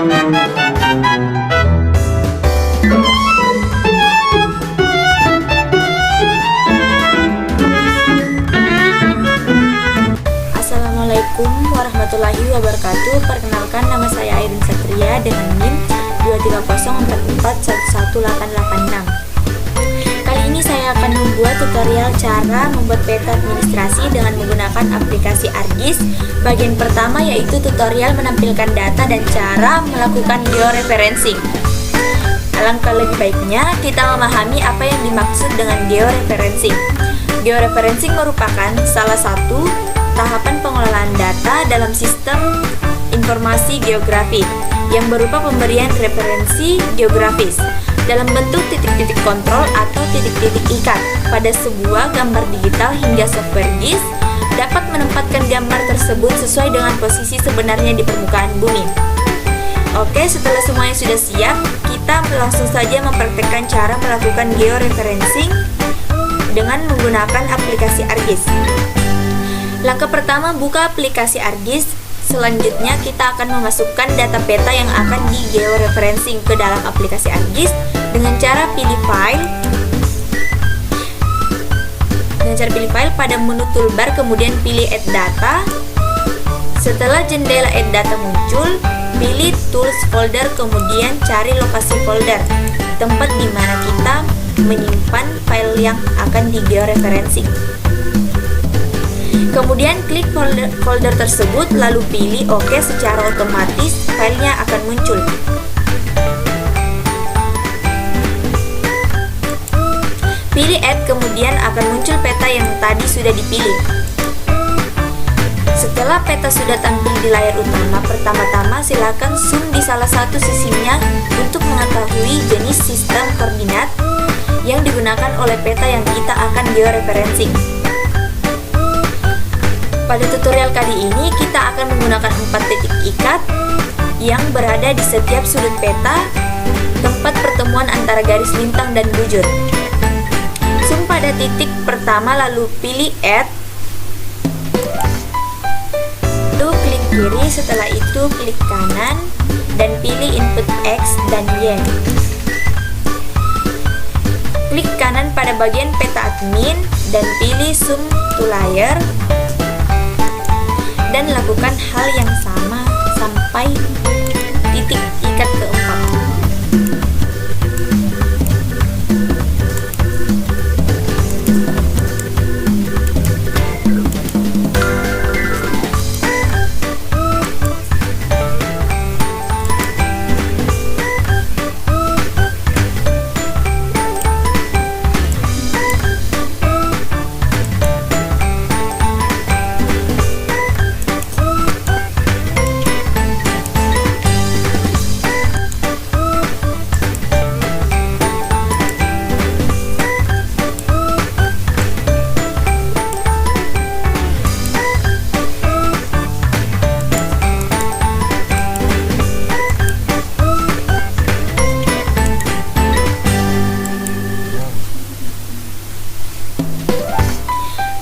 Assalamualaikum warahmatullahi wabarakatuh. Perkenalkan, nama saya Airin Satria dengan NIM 230441186. Kali ini saya akan membuat tutorial cara membuat peta administrasi dengan menggunakan aplikasi ArcGIS. Bagian pertama yaitu tutorial menampilkan data dan cara melakukan georeferencing. Alangkah lebih baiknya kita memahami apa yang dimaksud dengan georeferencing. Georeferencing merupakan salah satu tahapan pengelolaan data dalam sistem informasi geografi yang berupa pemberian referensi geografis dalam bentuk titik-titik kontrol atau titik-titik ikat pada sebuah gambar digital hingga software GIS dapat menempatkan gambar tersebut sesuai dengan posisi sebenarnya di permukaan bumi. Oke, setelah semuanya sudah siap, kita langsung saja mempraktekkan cara melakukan georeferencing dengan menggunakan aplikasi ArcGIS. Langkah pertama, buka aplikasi ArcGIS. Selanjutnya kita akan memasukkan data peta yang akan di georeferencing ke dalam aplikasi ArcGIS dengan cara pilih file. Pada menu toolbar, kemudian pilih add data. Setelah jendela add data muncul, pilih tools folder, kemudian cari lokasi folder, tempat di mana kita menyimpan file yang akan di georeferencing. Kemudian klik folder tersebut lalu pilih OK, secara otomatis filenya akan muncul. Pilih add, kemudian akan muncul peta yang tadi sudah dipilih. Setelah peta sudah tampil di layar utama, pertama-tama silakan zoom di salah satu sisinya untuk mengetahui jenis sistem koordinat yang digunakan oleh peta yang kita akan georeferencing. Pada tutorial kali ini kita akan menggunakan 4 titik ikat yang berada di setiap sudut peta, tempat pertemuan antara garis lintang dan bujur. Zoom pada titik pertama lalu pilih add, lalu klik kiri, setelah itu klik kanan dan pilih input X dan Y. Klik kanan pada bagian peta admin dan pilih zoom to layer dan lakukan hal yang sama sampai titik ikat keempat.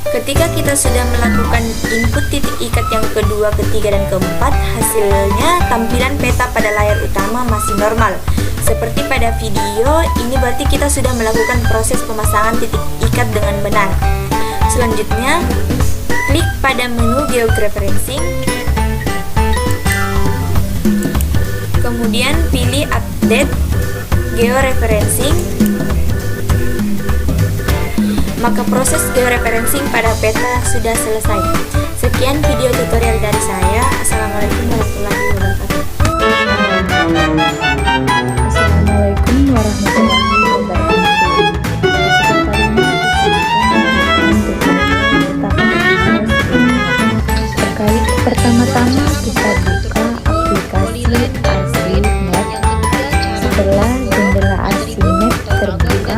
Ketika kita sudah melakukan input titik ikat yang kedua, ketiga, dan keempat, hasilnya tampilan peta pada layar utama masih normal. Seperti pada video, ini berarti kita sudah melakukan proses pemasangan titik ikat dengan benar. Selanjutnya, klik pada menu georeferencing, kemudian pilih update georeferencing. Maka proses georeferencing pada peta sudah selesai. Sekian video tutorial dari saya. Assalamualaikum warahmatullahi wabarakatuh. Assalamualaikum warahmatullahi wabarakatuh. Terkait pertama-tama kita buka aplikasi ArcMap. Setelah jendela ArcMap terbuka,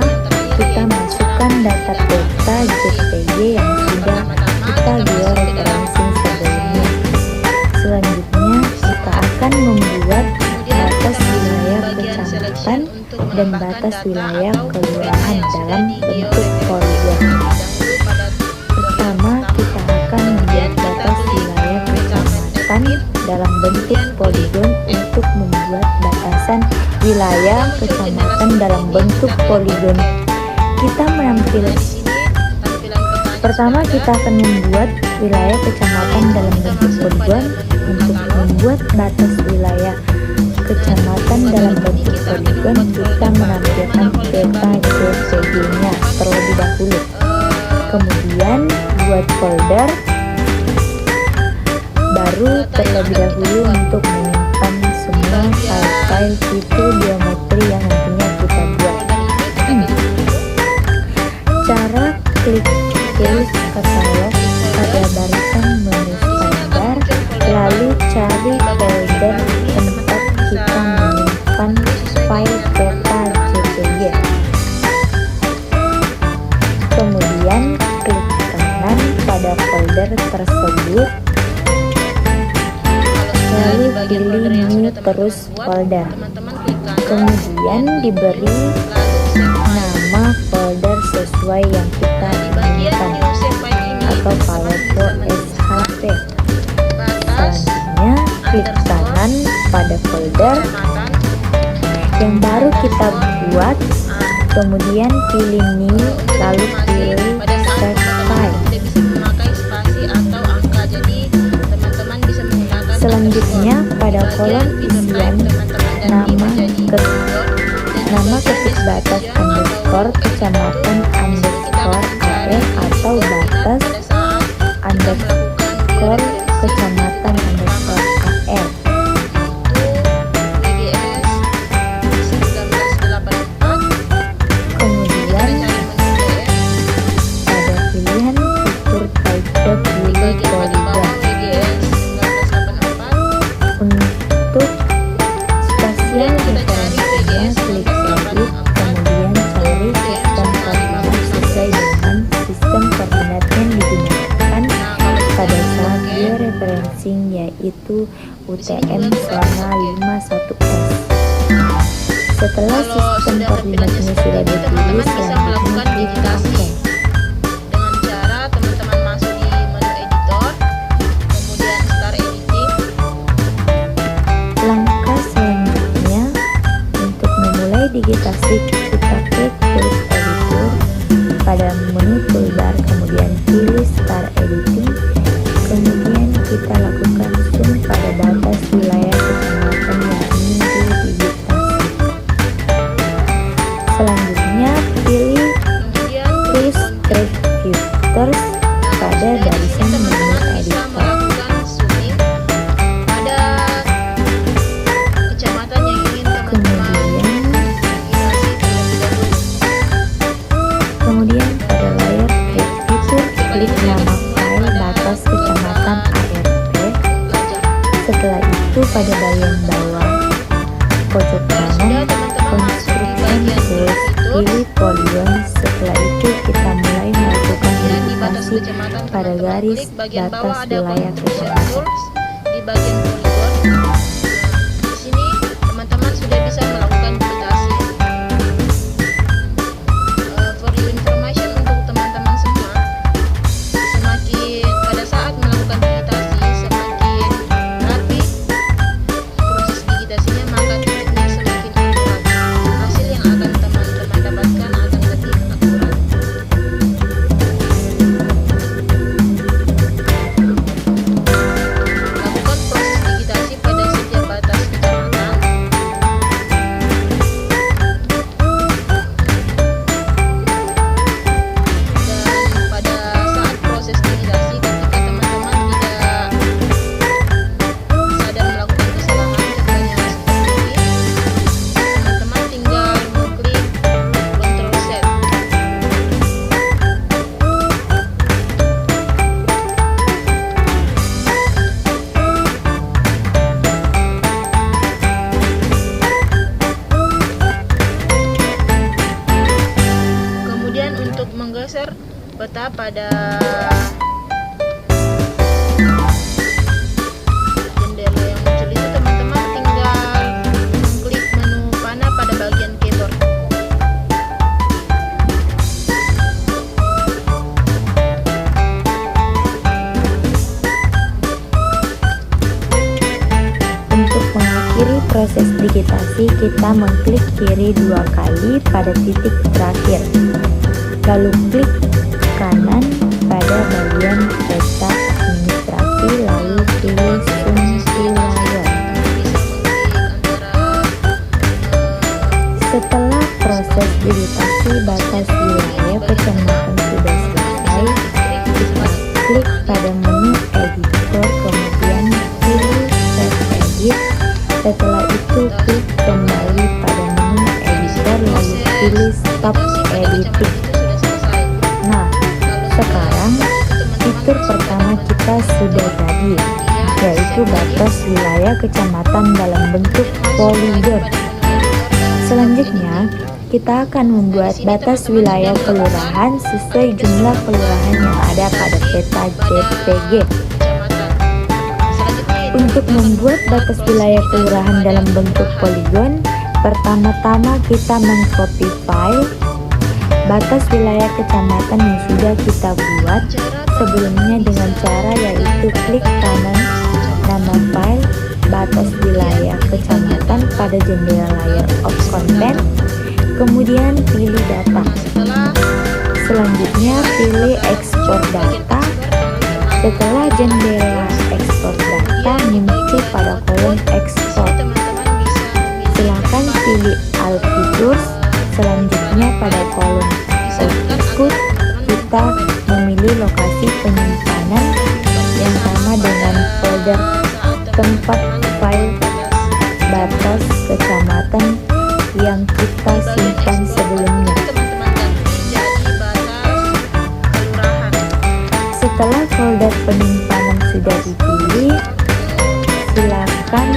kita masukkan data peta JPG yang sudah kita georeferencing sebelumnya. Selanjutnya kita akan membuat batas wilayah kecamatan dan batas wilayah kelurahan dalam bentuk poligon. Pertama, kita akan membuat batas wilayah kecamatan dalam bentuk poligon untuk untuk membuat batasan wilayah kecamatan dalam bentuk poligon. Pertama kita akan membuat wilayah kecamatan dalam bentuk poligon. Untuk membuat batas wilayah kecamatan dalam bentuk poligon, kita menampilkan peta JPG-nya terlebih dahulu. Kemudian buat folder baru terlebih dahulu untuk menyimpan semua file-file fitur geometri yang nantinya kita buat. Cara klik tulis katalog pada barisan menu standar, lalu cari folder tempat kita menyimpan file peta JPG. Kemudian klik kanan pada folder tersebut, lalu pilih new terus folder. Kemudian diberi nama folder sesuai yang kita inginkan atau Paleto SHP. Selanjutnya klik kanan pada folder yang baru kita buat, kemudian pilih new, lalu pilih save file. Selanjutnya pada kolom isian nama ketik batas underscore kecamatan underscore AE atau batas underscore kecamatan underscore AE. Kemudian pada pilihan fitur type pilih poligon. Untuk spasial informasinya klik edit, kemudian cari sistem koordinat sesuai dengan sistem koordinat yang digunakan pada saat georeferencing, yaitu UTM zona 51S. Setelah sistem koordinatnya sudah dipilih, selanjutnya klik OK. Dengan cara teman-teman masuk di menu editor, kemudian start editing. Langkah selanjutnya untuk memulai digitasi, kita klik tools editor pada menu toolbar, kemudian pilih start editing, kemudian kita lakukan zoom pada batas wilayah kecamatan yang ingin didigitasi. Selanjutnya pilih tools track filters pada barisan menu editor. Melakukan zooming pada kecamatan yang ingin teman-teman Kemudian pada layar track fitur, klik nama file batas kecamatan ART. Setelah itu pada bagian bawah pojok kanan konstruksi tools, pilih poligon. Setelah itu kita mulai melakukan editasi pada garis batas wilayah kecamatan. di bagian poligon. Di sini teman-teman sudah bisa melakukan digitasi. For your information untuk teman-teman semua, semakin pada saat melakukan digitasi, semakin rapi proses digitasinya, maka titiknya semakin akurat. Hasil yang akan teman-teman dapatkan akan lebih akurat. Lakukan proses digitasi pada setiap batas kecamatan. Dan pada saat proses digitasi, ketika teman-teman tidak sadar melakukan kesalahan, contohnya seperti ini, teman-teman tinggal mengklik Ctrl Z. Kemudian untuk menggeser peta pada jendela yang muncul itu, teman-teman tinggal mengklik menu panah pada bagian keyboard. Untuk mengakhiri proses digitasi, kita mengklik kiri 2 kali pada titik terakhir, lalu klik kanan pada bagian peta administrasi, lalu pilih zoom to layer. Setelah proses digitasi batas wilayah kecamatan sudah selesai, kita klik pada menu editor, kemudian pilih save edit. Setelah itu klik kembali pada menu editor, lalu pilih stop editing. Nah, sekarang fitur pertama kita sudah jadi, yaitu batas wilayah kecamatan dalam bentuk polygon. Selanjutnya, kita akan membuat batas wilayah kelurahan sesuai jumlah kelurahan yang ada pada peta JPG. Untuk membuat batas wilayah kelurahan dalam bentuk polygon, pertama-tama kita mengcopy file batas wilayah kecamatan yang sudah kita buat sebelumnya dengan cara yaitu klik kanan nama file batas wilayah kecamatan pada jendela layer of content, kemudian pilih data. Selanjutnya pilih export data. Setelah jendela export data muncul pada kolom export, silakan pilih all features. Selanjutnya pada kolom output kita memilih lokasi penyimpanan yang sama dengan folder tempat file batas kecamatan yang kita simpan sebelumnya. Setelah folder penyimpanan sudah dipilih, silakan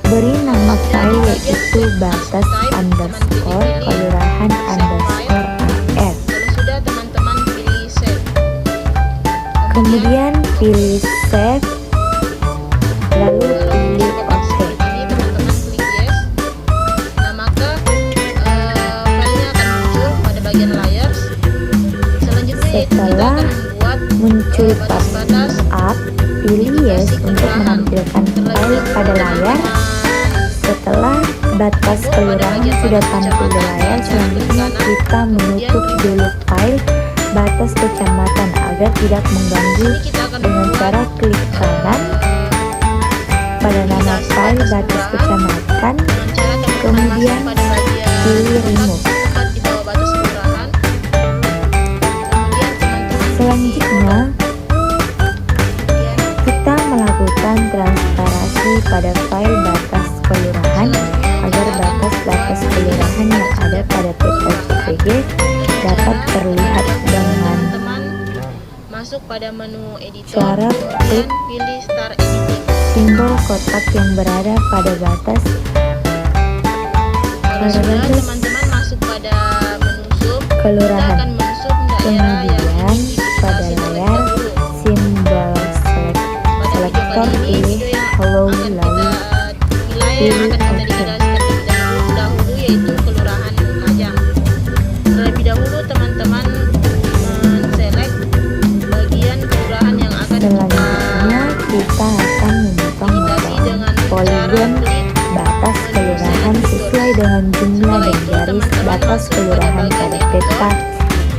beri nama file yaitu batas underscore kelurahan underscore AR. Sudah, teman-teman pilih save. Kemudian pilih save, lalu pilih OK. Ini teman-teman klik yes. Nah, maka filenya akan muncul pada bagian layers. Selanjutnya yaitu kita Setelah akan membuat muncul batas-batas up, pilih yes untuk menampilkan file pada layar. Setelah batas kelurahan sudah tampil di layar, selanjutnya kita menutup dulu file batas kecamatan agar tidak mengganggu dengan cara klik kanan pada nama file batas kecamatan, kemudian pilih remove. Selanjutnya kita melakukan transparansi pada file batas kelurahan agar batas-batas kelurahan yang ada pada peta JPG dapat terlihat dengan masuk pada menu editor, cara klik kemudian pilih start editing. simbol kotak yang berada pada batas. Kalau sudah teman-teman masuk pada menu zoom, kita kelurahan, akan menzoom daerah yang kemudian ingin pada dieditasi terlebih layar dahulu. simbol selektor pilih hello, lalu wilayah yang akan kita digitasi terlebih dahulu yaitu kelurahan Kajang. Terlebih dahulu teman-teman men-select bagian kelurahan yang akan selanjutnya kita akan memotong poligon batas kelurahan sesuai dengan jumlah dan garis batas kelurahan pada peta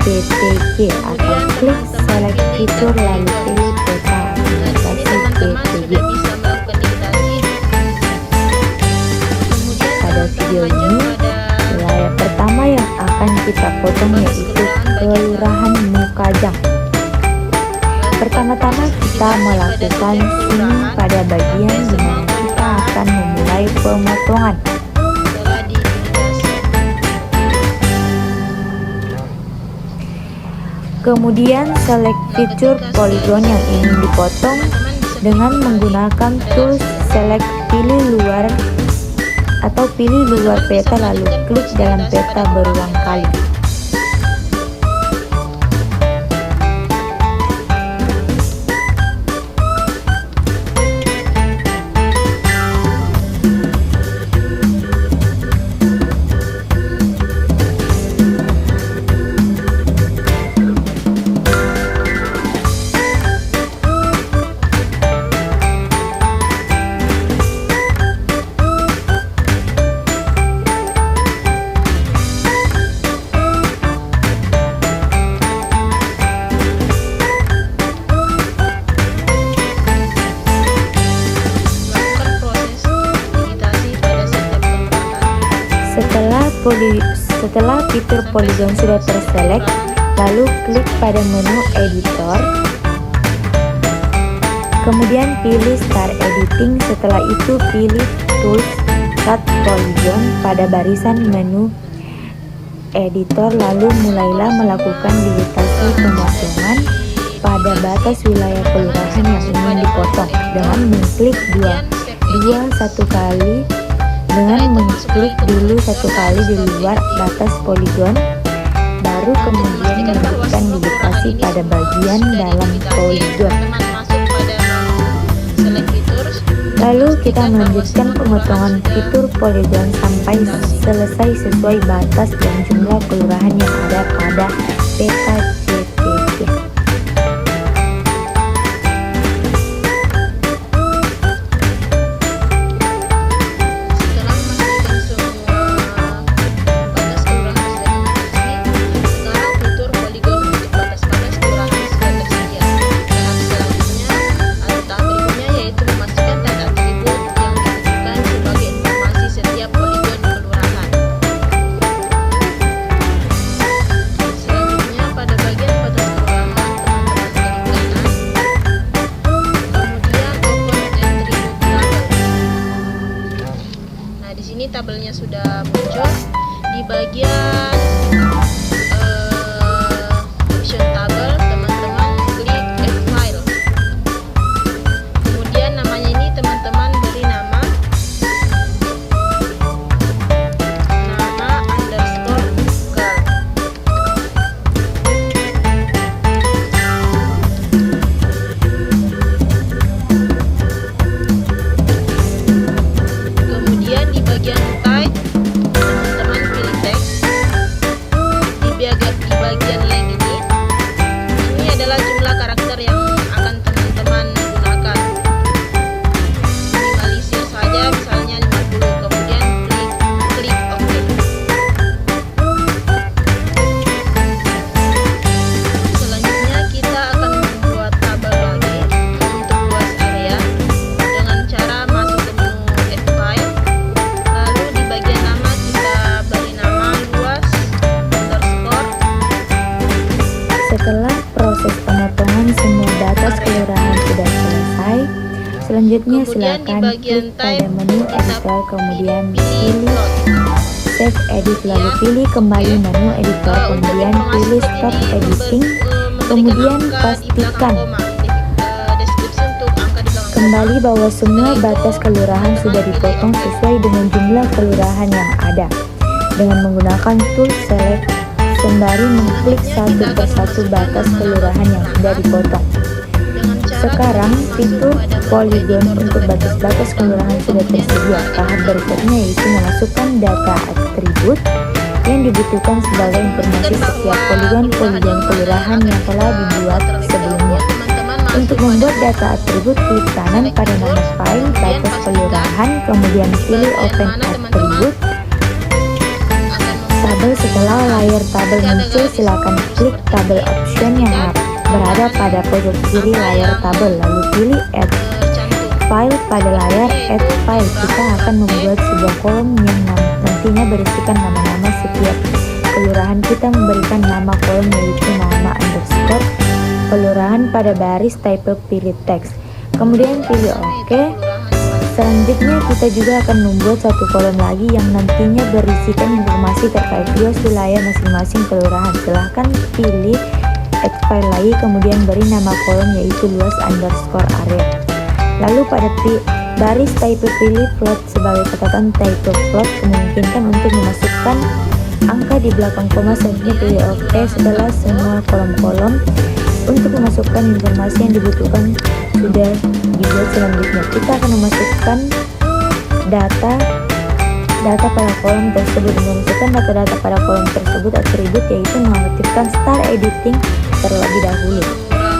JPG atau klik select fitur lalu pilih peta administrasi teman-teman JPG. sudah bisa melakukan digitasi. Kemudian Pada video ini, lanjut pada wilayah pertama yang akan kita potong yaitu kelurahan Mukajang. Pertama-tama kita melakukan sini pada bagian di mana kita akan memulai pemotongan. setelah digitasi. Kemudian select fitur polygon yang ingin dipotong dengan menggunakan tools select, pilih luar atau pilih luar peta lalu klik dalam peta berulang kali. Setelah fitur poligon sudah terselect, lalu klik pada menu editor, kemudian pilih Start Editing. Setelah itu pilih Tools, Cut Polygon pada barisan menu editor, lalu mulailah melakukan digitasi pemotongan pada batas wilayah kelurahan yang ingin dipotong dengan mengklik satu kali dulu satu kali di luar batas poligon, baru kemudian melanjutkan digitasi pada bagian dalam poligon. Lalu kita melanjutkan pemotongan fitur poligon sampai selesai sesuai batas dan jumlah kelurahan yang ada pada peta JPG. Tabelnya sudah muncul di bagian option tabel. Teman-teman klik add file, kemudian namanya ini teman-teman beri nama underscore girl. Kemudian di bagian type teman-teman pilih teks. Di bagian length ini adalah jumlah karakter yang akan teman-teman gunakan. Minimalisir saja, misalnya 50. Kemudian klik OK. Selanjutnya kita akan membuat tabel lagi untuk luas area dengan cara masuk ke menu add file. Lalu di bagian nama kita beri nama luas underscore. Setelah proses pemotongan semua batas kelurahan sudah selesai, selanjutnya Kemudian di silakan bagian klik pada type menu kita editor, kemudian pilih pilih plot. Save Edit, lalu pilih kembali menu editor, Untuk kemudian informasi pilih seperti Stop ini, Editing, memberikan kemudian angka di belakang pastikan koma. Deskripsi untuk angka di belakang kembali koma. bahwa semua batas kelurahan sudah dipotong sesuai dengan jumlah kelurahan yang ada dengan menggunakan tool select, sembari mengklik satu persatu batas kelurahan yang sudah dipotong. Dengan cara Sekarang masuk fitur pada menu poligon editor untuk selector. batas-batas kelurahan sudah tersedia. Tahap berikutnya yaitu memasukkan data atribut yang dibutuhkan sebagai informasi setiap poligon kelurahan yang telah dibuat sebelumnya. Untuk membuat data atribut, klik kanan pada nama file, batas kelurahan, kemudian pilih Open Attribute tabel. Setelah layar tabel muncul, silakan klik tabel option yang berada pada pojok kiri layar tabel, lalu pilih Add File pada layar Add File. Kita akan membuat sebuah kolom yang nantinya berisikan nama-nama setiap kelurahan. Kita memberikan nama kolom yaitu nama underscore kelurahan pada baris type pilih teks, kemudian pilih OK. Selanjutnya kita juga akan membuat satu kolom lagi yang nantinya berisikan informasi terkait luas wilayah masing-masing kelurahan. Silahkan pilih add file lagi, kemudian beri nama kolom yaitu luas underscore area. Lalu pada baris type pilih plot. Sebagai catatan, type plot memungkinkan untuk memasukkan angka di belakang koma. Selanjutnya pilih OK. Setelah semua kolom-kolom untuk memasukkan informasi yang dibutuhkan sudah dibuat, selanjutnya kita akan memasukkan data pada kolom tersebut. Memasukkan data-data pada kolom tersebut atribut yaitu mengaktifkan Start Editing terlebih dahulu.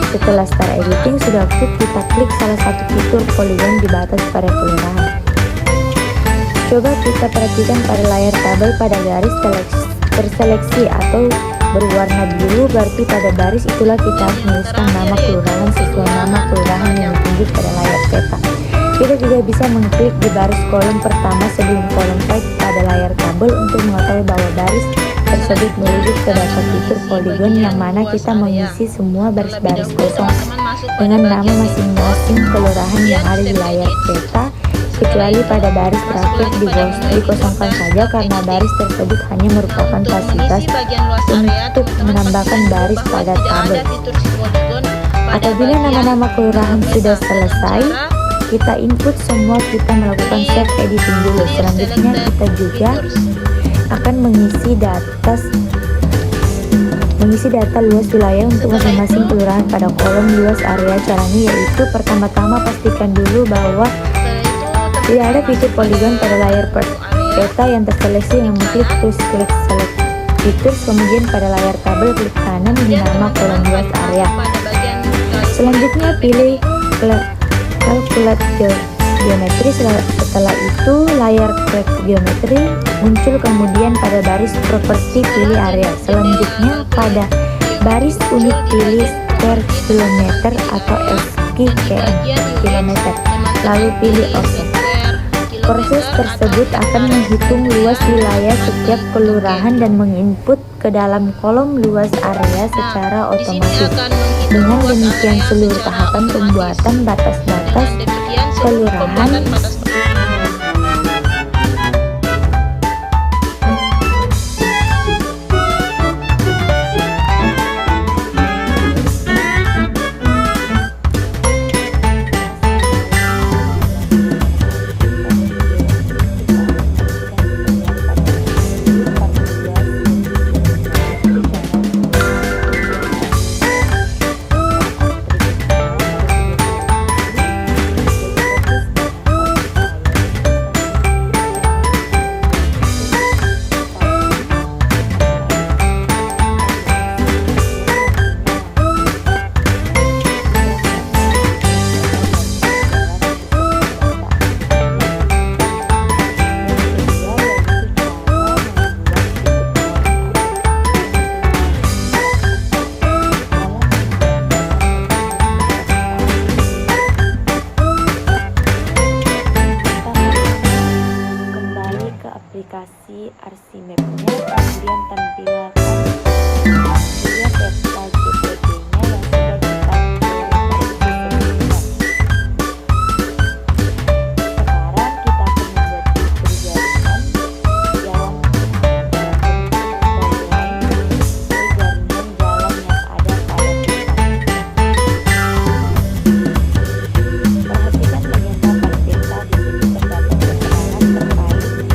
Setelah Start Editing sudah aktif, kita klik salah satu fitur poligon di batas pada kelurahan. Coba kita perhatikan pada layar tabel pada garis terseleksi atau berwarna biru, berarti pada baris itulah kita harus menuliskan nama kelurahan sesuai nama kelurahan yang ditunjuk pada layar peta. Kita juga bisa mengklik di baris kolom pertama sebelum kolom type pada layar kanan. tabel untuk mengetahui bahwa baris tersebut merujuk ke data fitur poligon yang mana kita mengisi semua baris-baris kosong dengan nama masing-masing kelurahan yang ada di layar peta, kecuali pada baris terakhir dikosongkan saja karena baris tersebut hanya merupakan fasilitas untuk menambahkan baris pada tabel. Apabila nama-nama kelurahan sudah selesai, kita input semua, kita melakukan save editing dulu. Selanjutnya kita juga akan mengisi data luas wilayah untuk masing-masing kelurahan pada kolom luas area. Caranya yaitu pertama-tama pastikan dulu bahwa tidak ada fitur poligon pada layar peta yang terseleksi. Yang mengklik terus klik select features, kemudian pada layar tabel klik kanan di nama kolom luas area. Selanjutnya pilih calculate geometri. Setelah itu layar create geometri muncul, kemudian pada baris properti pilih area. Selanjutnya pada baris unit pilih square kilometer atau SQKM kilometer, lalu pilih OK. Proses tersebut akan menghitung luas wilayah setiap kelurahan dan menginput ke dalam kolom luas area secara otomatis. Dengan demikian seluruh tahapan pembuatan batas-batas kelurahan aplikasi Archimap-nya, kemudian tampilkan dia peta JPG-nya yang sudah kita sekarang kita akan membuat fitur jaringan jalan jalan yang ada pada peta. Perhatikan bagaimana peta di sini terdapat keterangan terkait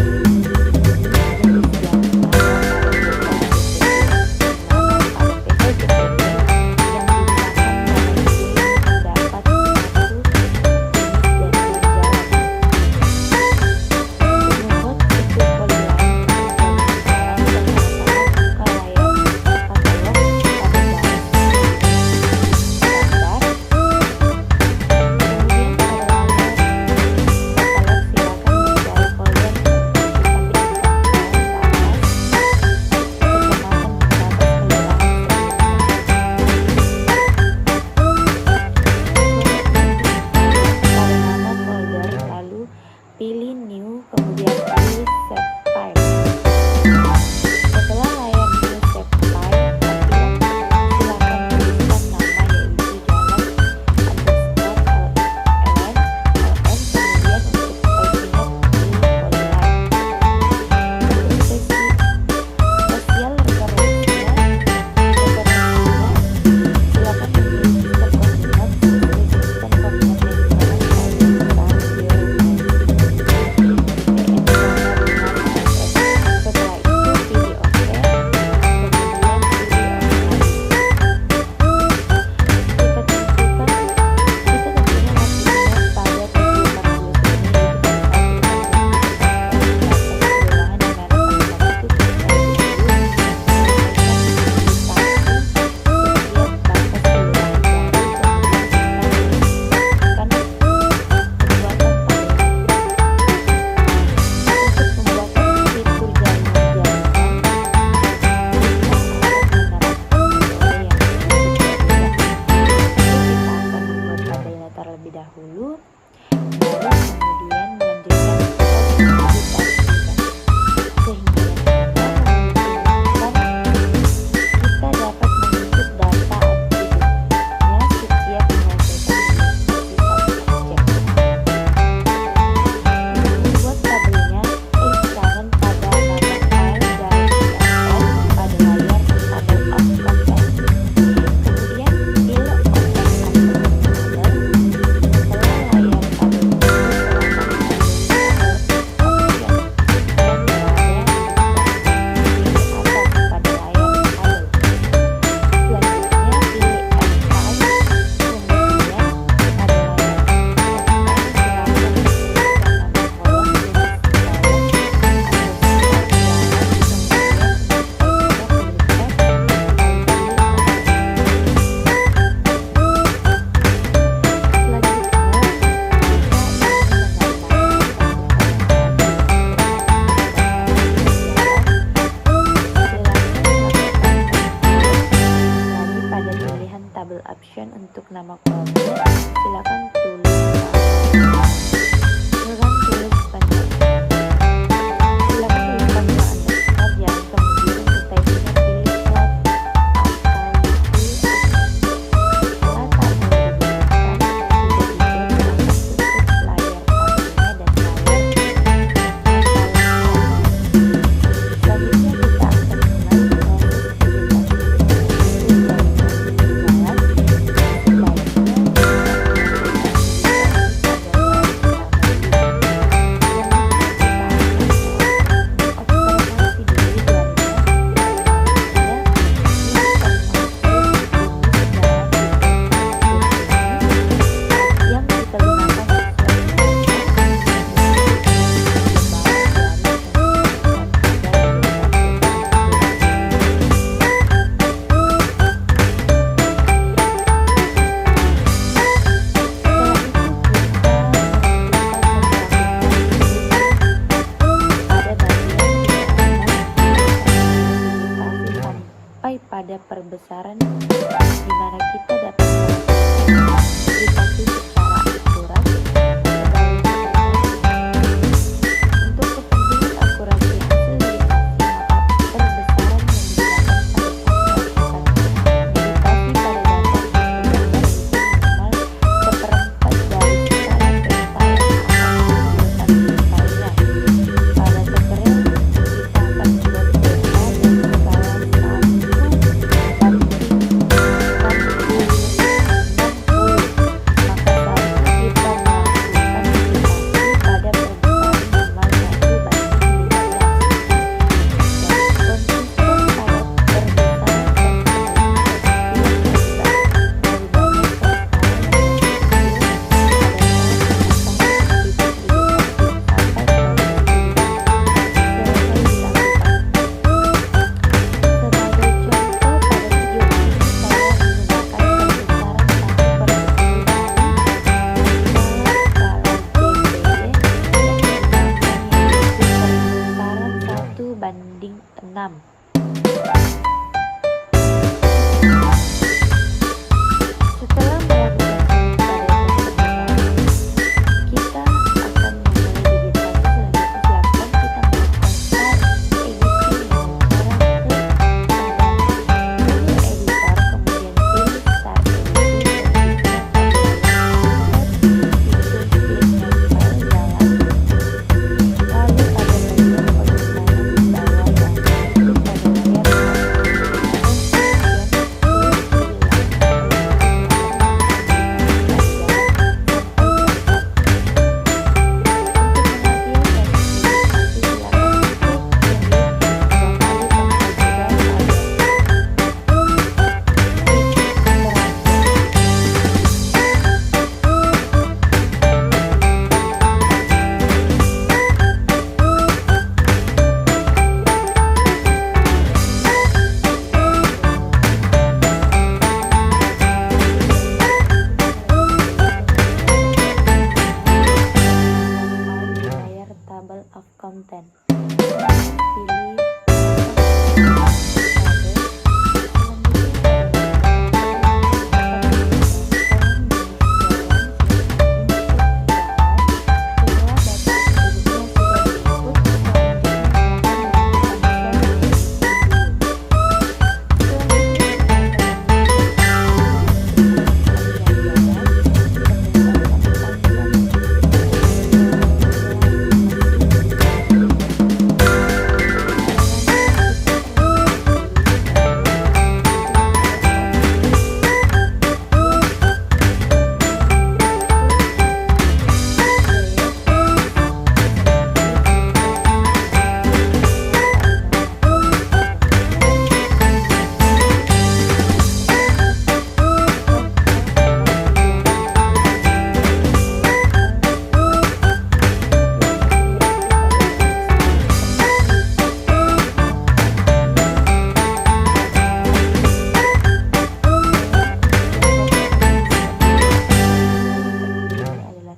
pilih new, kemudian pilih save file. Setelah layar new save file terpilih, silakan tuliskan nama yaitu jalan _ls, kemudian untuk spesialnya pilih poliline. Untuk spesial referensinya silakan memilih sistem koordinat sesuai sistem koordinat yang digunakan terlebih dahulu, baru kemudian melanjutkan proses digitalisasi sehingga perbesaran di mana kita dapat melakukan aplikasi secara akurat sebagai untuk kepentingan akurasi hasil meditasi, maka perbesaran yang digunakan pada saat melakukan meditasi pada dasar sistem gambar itu minimal seperempat dari besaran peta yang akan dihasilkan pencarian. Pada tutorial kita akan membuat peta dengan skala 1:6. Setelah melakukan pada tersebut, kita akan memulai digitasi. Selanjutnya silakan kita melakukan start editing table of content. Pilih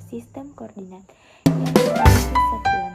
sistem koordinat yang memiliki satuan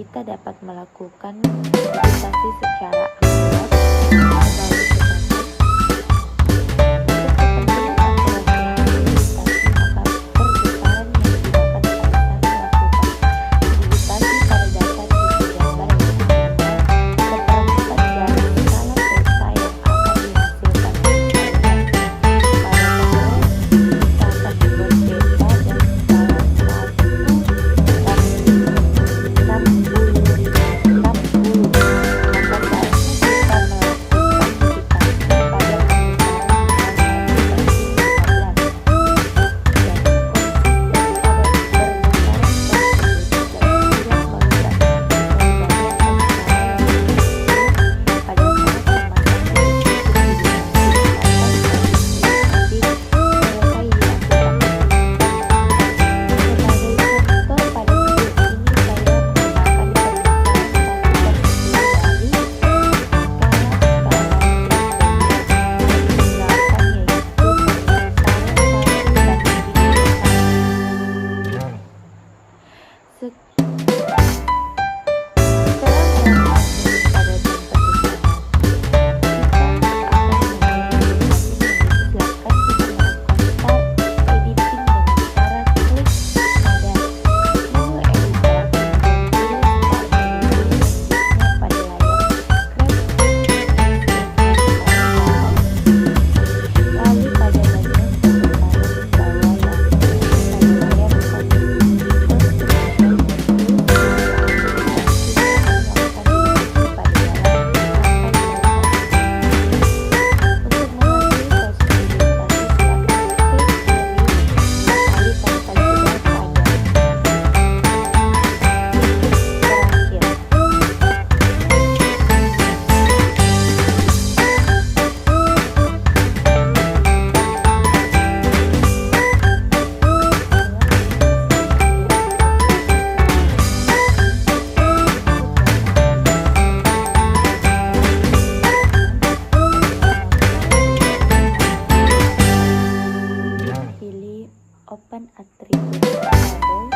kita dapat melakukan digitasi secara akurat melalui tetapi untuk kepentingan akurasi hasil digitasi maka perputaran yang digunakan pada saat melakukan digitasi pada data sisi gambar yaitu minimal seperempat dari skala pulsa yang akan dihasilkan misalnya pada kemarin kita akan membuat peta dan skala 1/60 maka seharusnya kita melakukan digitasi pada pemutaran Open Attribute Variable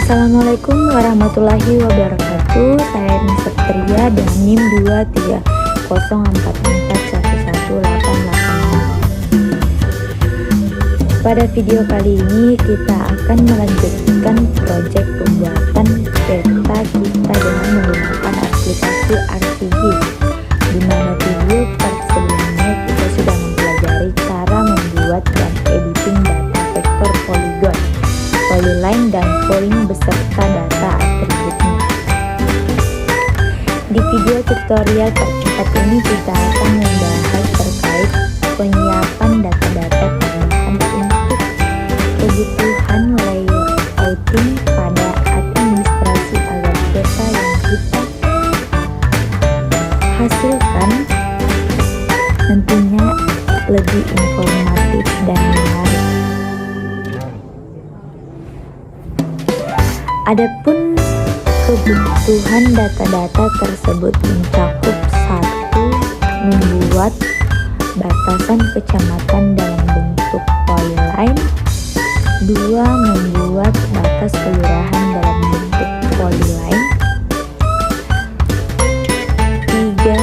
Assalamualaikum warahmatullahi wabarakatuh. Saya Niseptria dan NIM 230441188. Pada video kali ini kita akan melanjutkan proyek pembuatan peta kita dengan menggunakan aplikasi ArcGIS. Di mana video part sebelumnya kita sudah mempelajari cara membuat dan editing data vektor poligon, polyline dan polling beserta data atributnya. Di video tutorial keempat ini kita akan membahas terkait penyiapan data-data tambahan untuk kebutuhan layouting pada administrasi agar data yang kita hasilkan nantinya lebih informatif dan menarik. Adapun kebutuhan data-data tersebut mencakup 1. Membuat batasan kecamatan dalam bentuk polyline. 2. Membuat batas kelurahan dalam bentuk polyline. 3.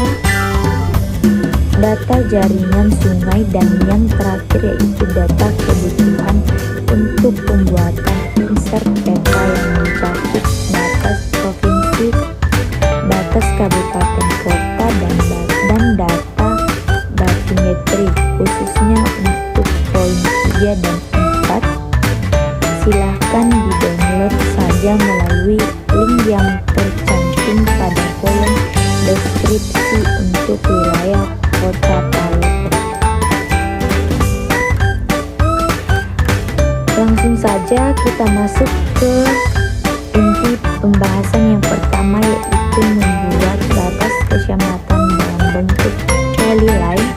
Data jaringan sungai, dan yang terakhir yaitu data kebutuhan untuk pembuatan insert peta yang mencakup batas provinsi, batas kabupaten kota, dan data batimetri khususnya untuk poin 3 dan 4. Silahkan di-download saja melalui link yang tercantum pada kolom deskripsi untuk wilayah Kota Palopo. Langsung saja kita masuk ke inti pembahasan yang pertama, yaitu membuat batas kecamatan dalam bentuk polyline.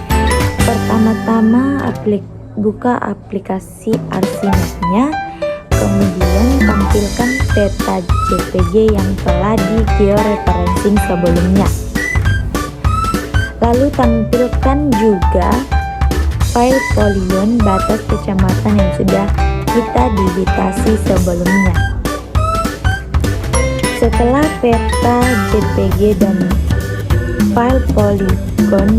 Pertama-tama buka aplikasi ArsiMap-nya, kemudian tampilkan peta JPG yang telah di georeferencing sebelumnya. Lalu tampilkan juga file poligon batas kecamatan yang sudah kita digitasi sebelumnya. Setelah peta JPG dan file poligon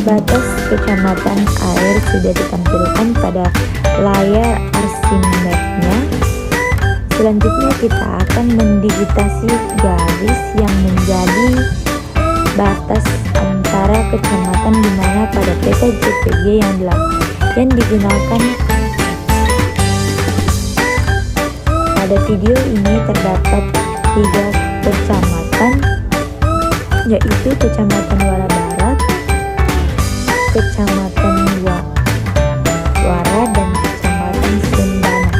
batas kecamatan air sudah ditampilkan pada layar ArsiMap-nya, selanjutnya kita akan mendigitasi garis yang menjadi batas antara kecamatan, di mana pada peta JPG yang digunakan pada video ini terdapat 3 kecamatan, yaitu Kecamatan Muara Barat, Kecamatan Wara, dan Kecamatan Sembana.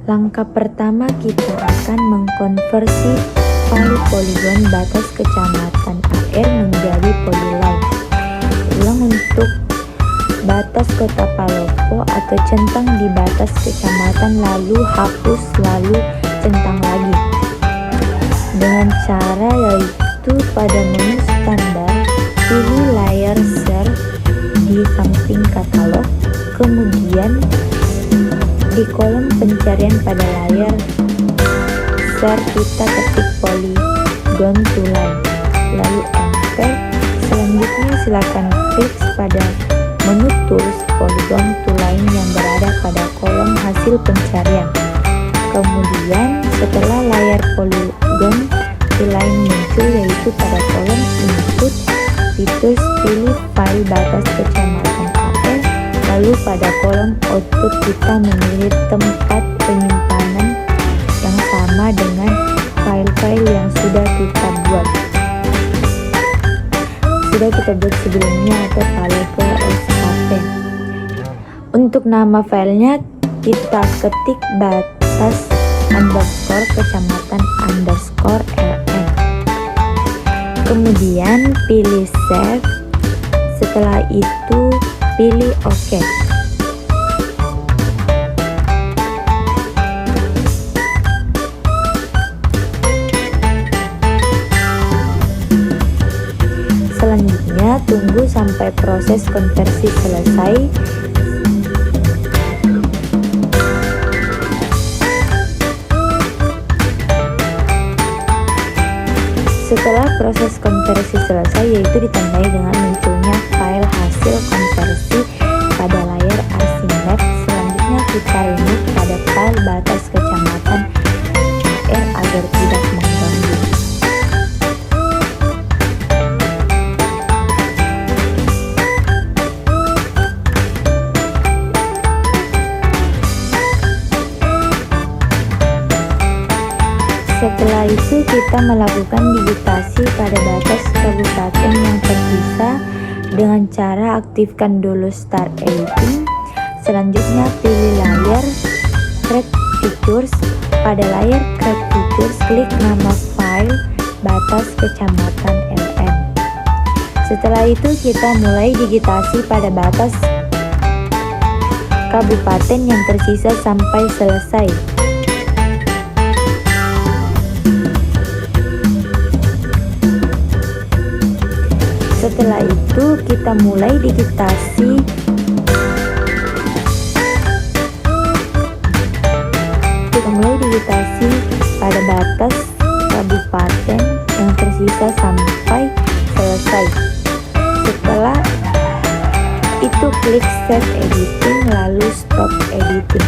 Langkah pertama, kita akan mengkonversi file poligon batas kecamatan AR menjadi polyline. Ulang untuk batas Kota Palopo atau centang di batas kecamatan, lalu hapus, lalu centang lagi. Dengan cara yaitu pada menu standar, pilih layar share di samping katalog, kemudian di kolom pencarian pada layar share kita ketik polygon to line, lalu enter. Selanjutnya silakan klik pada menu tools polygon to line yang berada pada kolom hasil pencarian. Kemudian setelah layar polygon to line muncul, yaitu pada kolom input, ditulis pilih file batas kecamatan AR, lalu pada kolom output kita memilih tempat penyimpanan yang sama dengan file-file yang sudah kita buat sebelumnya, atau Palopo SKP. Untuk nama filenya kita ketik batas underscore kecamatan underscore LN, kemudian pilih save. Setelah itu pilih OK. Selanjutnya tunggu sampai proses konversi selesai. Setelah proses konversi selesai, yaitu ditandai dengan munculnya file hasil konversi pada layar ArsiMap. Selanjutnya kita remove pada file batas kecamatan AR agar tidak mengganggu. Setelah itu kita melakukan digitasi pada batas kabupaten yang tersisa dengan cara aktifkan dulu Start Editing. Selanjutnya pilih layar Create Features. Pada layar Create Features klik nama file batas kecamatan LN. Setelah itu kita mulai digitasi pada batas kabupaten yang tersisa sampai selesai. kita mulai digitasi pada batas kabupaten yang tersisa sampai selesai. Setelah itu klik save editing lalu stop editing.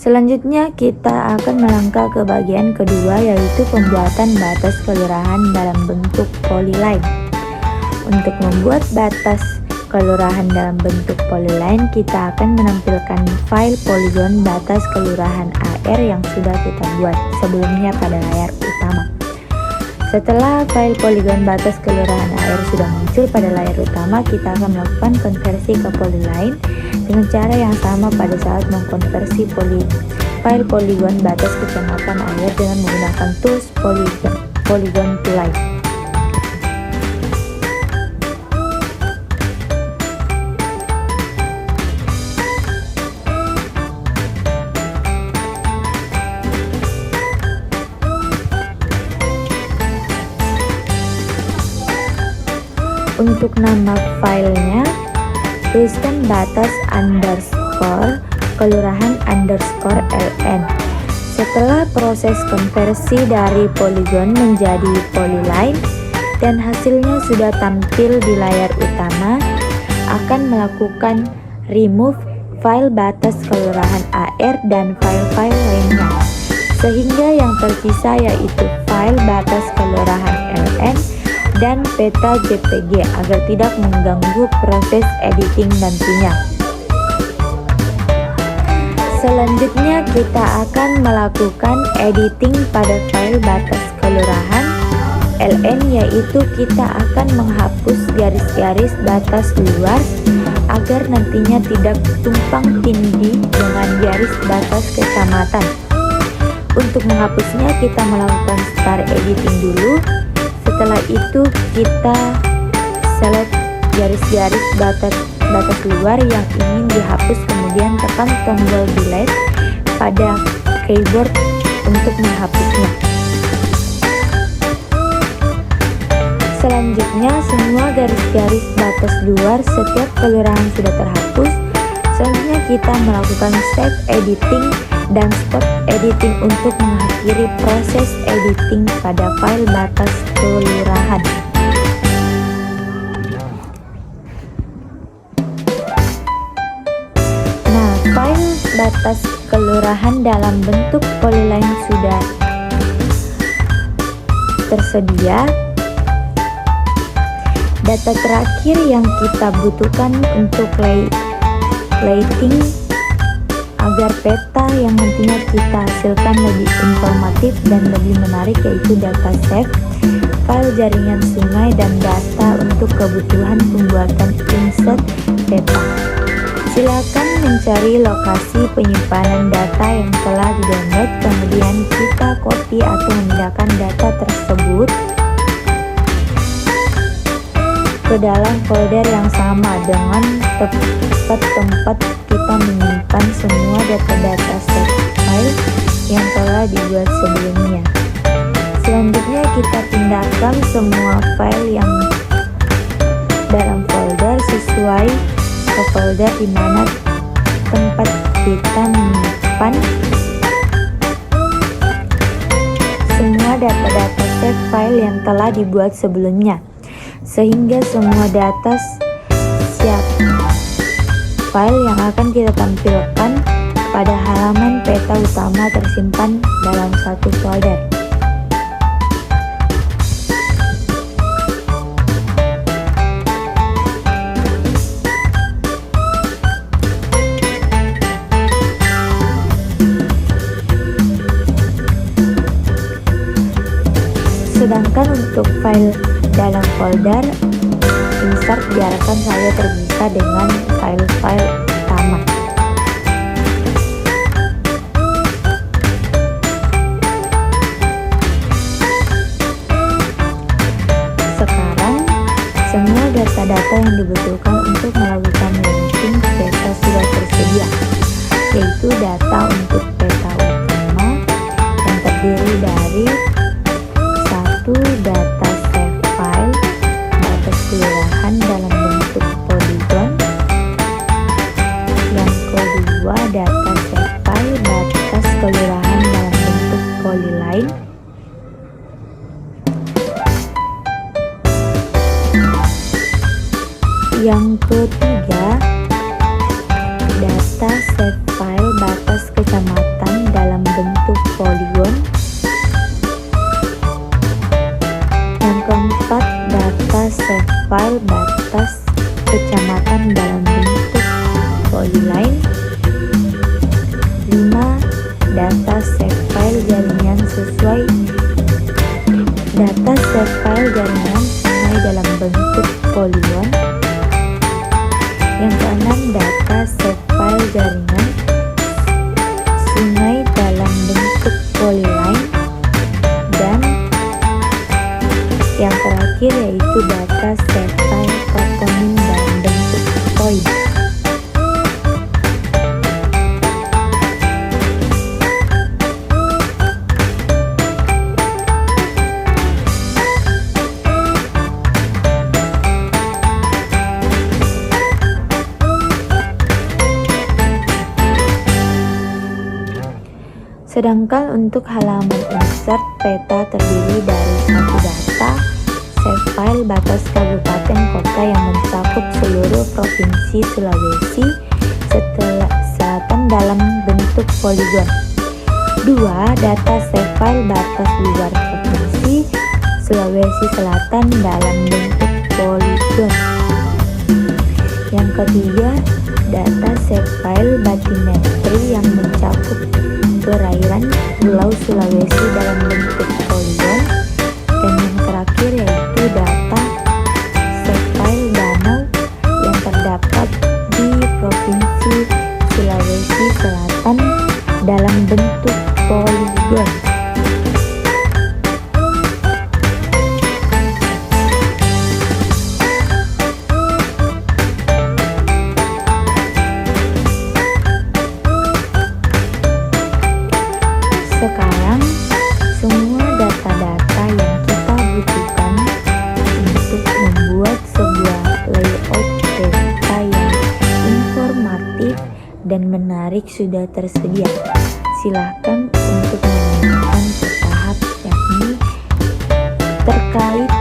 Selanjutnya kita akan melangkah ke bagian kedua, yaitu pembuatan batas kelurahan dalam bentuk polyline. Untuk membuat batas kelurahan dalam bentuk polyline, kita akan menampilkan file poligon batas kelurahan AR yang sudah kita buat sebelumnya pada layar utama. Setelah file poligon batas kelurahan AR sudah muncul pada layar utama, kita akan melakukan konversi ke polyline dengan cara yang sama pada saat mengkonversi file poligon batas kecamatan AR dengan menggunakan tools polygon to line. Untuk nama filenya, tuliskan batas underscore kelurahan underscore LN. Setelah proses konversi dari polygon menjadi polyline dan hasilnya sudah tampil di layar utama, akan melakukan remove file batas kelurahan AR dan file-file lainnya, sehingga yang tersisa yaitu file batas kelurahan LN dan peta JPG agar tidak mengganggu proses editing nantinya. Selanjutnya kita akan melakukan editing pada file batas kelurahan LN, yaitu kita akan menghapus garis-garis batas luar agar nantinya tidak tumpang tindih dengan garis batas kecamatan. Untuk menghapusnya kita melakukan start editing dulu. Setelah itu kita select garis-garis batas luar yang ingin dihapus, kemudian tekan tombol delete pada keyboard untuk menghapusnya. Selanjutnya semua garis-garis batas luar setiap kelurahan sudah terhapus. Selanjutnya kita melakukan save editing dan stop editing untuk mengakhiri proses editing pada file batas kelurahan. Nah, file batas kelurahan dalam bentuk polyline sudah tersedia. Data terakhir yang kita butuhkan untuk lighting agar peta yang nantinya kita hasilkan lebih informatif dan lebih menarik, yaitu data save, file jaringan sungai, dan data untuk kebutuhan pembuatan insert peta. Silakan mencari lokasi penyimpanan data yang telah di-download, kemudian kita copy atau memindahkan data tersebut ke dalam folder yang sama dengan tempat kita menyimpan semua data-data save file yang telah dibuat sebelumnya. Selanjutnya kita pindahkan semua file yang dalam folder sesuai ke folder di mana tempat kita menyimpan semua data-data save file yang telah dibuat sebelumnya, sehingga semua data siap file yang akan kita tampilkan pada halaman peta utama tersimpan dalam satu folder. Sedangkan untuk file dalam folder insert biarkan saja terbuka dengan file-file utama. data-data yang dibutuhkan untuk melakukan linking peta sudah tersedia, yaitu data untuk peta utama yang terdiri dari 1. Data save file batas kelurahan dalam bentuk poligon. Yang kedua, data save file batas kelurahan dalam bentuk polyline. Yang ketiga, data save file batas kecamatan dalam bentuk polygon. Yang keempat, data save file batas kecamatan dalam bentuk polyline. 5. Data save file jaringan sesuai dalam bentuk polygon. Yang keenam, data save file jaringan sungai dalam bentuk polyline. Dan yang terakhir yaitu data save file toponim dalam bentuk point. Sedangkan untuk halaman insert peta terdiri dari 1 data save file batas kabupaten kota yang mencakup seluruh provinsi Sulawesi Selatan dalam bentuk polygon. 2. Data save file batas luar provinsi Sulawesi Selatan dalam bentuk polygon. Yang ketiga, data save file batimetri yang mencakup perairan Pulau Sulawesi dalam bentuk polygon. Dan yang terakhir yaitu data save file danau yang terdapat di Provinsi Sulawesi Selatan dalam bentuk polygon. Sekarang, semua data-data yang kita butuhkan untuk membuat sebuah layout peta yang informatif dan menarik sudah tersedia. Silakan untuk menanyakan ke tahap yakni terkait